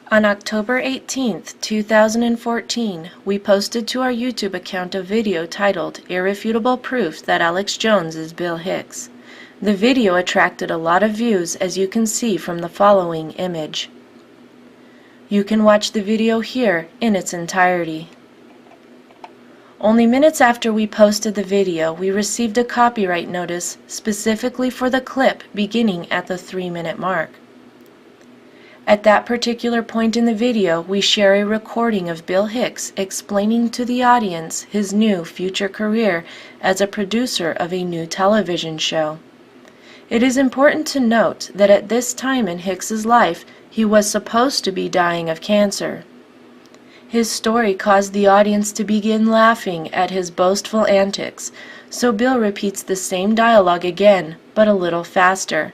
On October 18, 2014, we posted to our YouTube account a video titled "Irrefutable Proof That Alex Jones is Bill Hicks." The video attracted a lot of views, as you can see from the following image. You can watch the video here in its entirety. Only minutes after we posted the video, we received a copyright notice specifically for the clip beginning at the 3-minute mark. At that particular point in the video, we share a recording of Bill Hicks explaining to the audience his new future career as a producer of a new television show. It is important to note that at this time in Hicks's life, he was supposed to be dying of cancer. His story caused the audience to begin laughing at his boastful antics, so Bill repeats the same dialogue again, but a little faster.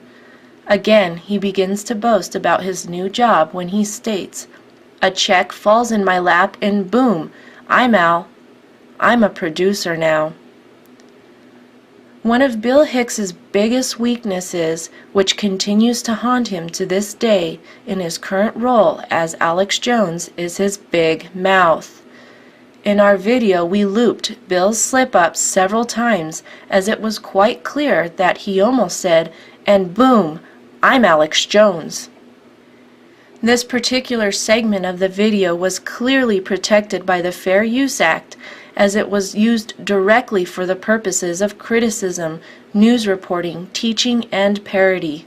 Again, he begins to boast about his new job when he states, "A check falls in my lap and boom, I'm a producer now." One of Bill Hicks's biggest weaknesses, which continues to haunt him to this day in his current role as Alex Jones, is his big mouth. In our video, we looped Bill's slip-ups several times, as it was quite clear that he almost said, "And boom, I'm Alex Jones." This particular segment of the video was clearly protected by the Fair Use Act, as it was used directly for the purposes of criticism, news reporting, teaching, and parody.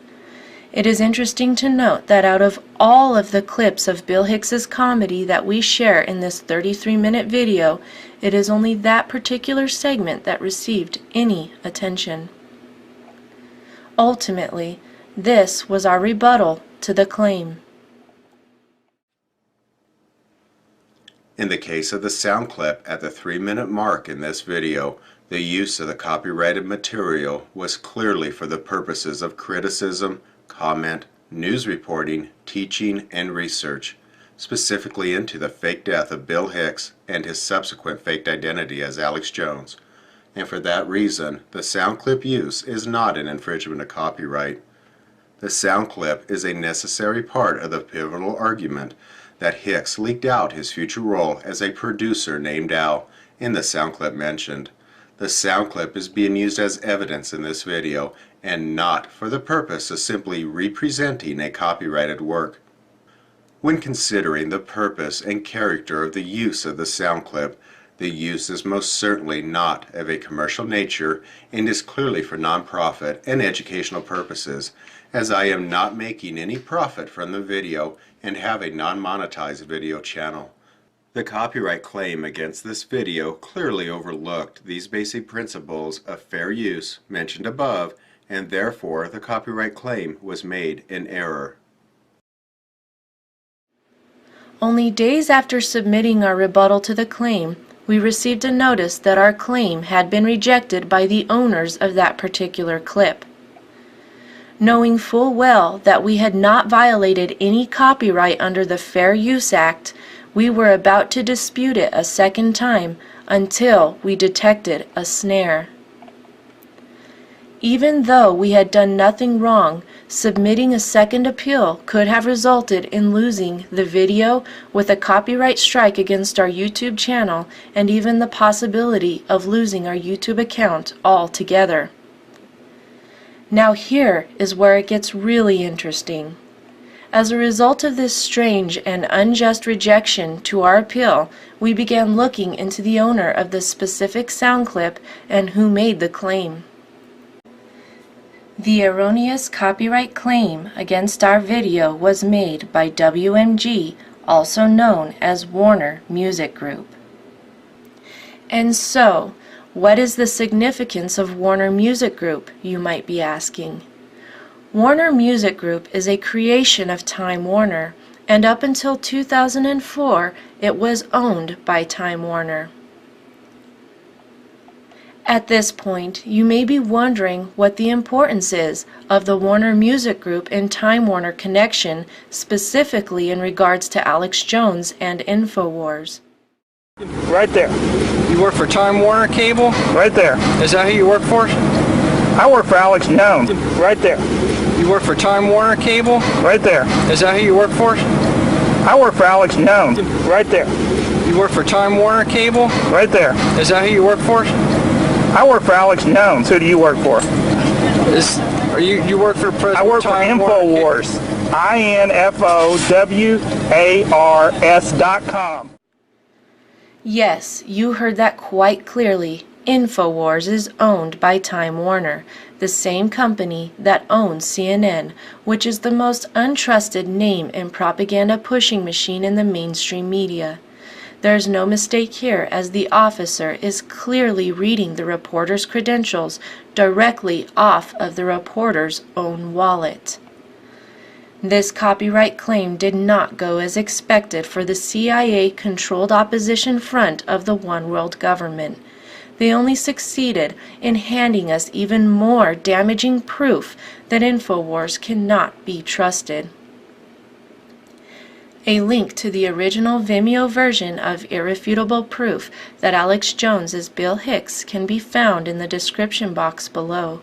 It is interesting to note that out of all of the clips of Bill Hicks's comedy that we share in this 33-minute video, it is only that particular segment that received any attention. Ultimately, this was our rebuttal to the claim. In the case of the sound clip at the 3-minute mark in this video, the use of the copyrighted material was clearly for the purposes of criticism, comment, news reporting, teaching, and research, specifically into the fake death of Bill Hicks and his subsequent faked identity as Alex Jones. And for that reason, the sound clip use is not an infringement of copyright. The sound clip is a necessary part of the pivotal argument that Hicks leaked out his future role as a producer named Al in the sound clip mentioned. The sound clip is being used as evidence in this video and not for the purpose of simply representing a copyrighted work. When considering the purpose and character of the use of the sound clip, the use is most certainly not of a commercial nature and is clearly for nonprofit and educational purposes, as I am not making any profit from the video and have a non-monetized video channel. The copyright claim against this video clearly overlooked these basic principles of fair use mentioned above, and therefore the copyright claim was made in error. Only days after submitting our rebuttal to the claim, we received a notice that our claim had been rejected by the owners of that particular clip. Knowing full well that we had not violated any copyright under the Fair Use Act, we were about to dispute it a second time until we detected a snare. Even though we had done nothing wrong, submitting a second appeal could have resulted in losing the video, with a copyright strike against our YouTube channel, and even the possibility of losing our YouTube account altogether. Now here is where it gets really interesting. As a result of this strange and unjust rejection to our appeal, we began looking into the owner of the specific sound clip and who made the claim. The erroneous copyright claim against our video was made by WMG, also known as Warner Music Group. And so, what is the significance of Warner Music Group, you might be asking? Warner Music Group is a creation of Time Warner, and up until 2004, it was owned by Time Warner. At this point, you may be wondering what the importance is of the Warner Music Group and Time Warner connection, specifically in regards to Alex Jones and InfoWars. Right there. You work for Time Warner Cable? Right there. Is that who you work for? I work for Alex Jones. Right there. You work for Time Warner Cable? Right there. Is that who you work for? I work for Alex Jones. Right there. You work for Time Warner Cable? Right there. Is that who you work for? I work for Alex Jones. Who do you work for? You work for President I work for Time Warner InfoWars. INFOWARS.com. Yes, you heard that quite clearly. InfoWars is owned by Time Warner, the same company that owns CNN, which is the most untrusted name and propaganda pushing machine in the mainstream media. There's no mistake here, as the officer is clearly reading the reporter's credentials directly off of the reporter's own wallet. This copyright claim did not go as expected for the CIA-controlled opposition front of the One World government. They only succeeded in handing us even more damaging proof that InfoWars cannot be trusted. A link to the original Vimeo version of Irrefutable Proof that Alex Jones is Bill Hicks can be found in the description box below.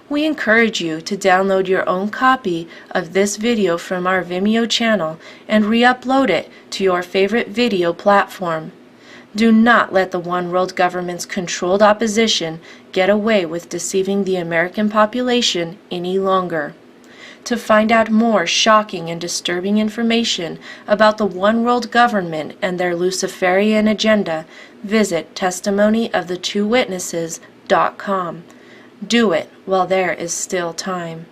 We encourage you to download your own copy of this video from our Vimeo channel and re-upload it to your favorite video platform. Do not let the One World government's controlled opposition get away with deceiving the American population any longer. To find out more shocking and disturbing information about the One World government and their Luciferian agenda, visit testimonyofthetwowitnesses.com. Do it while there is still time.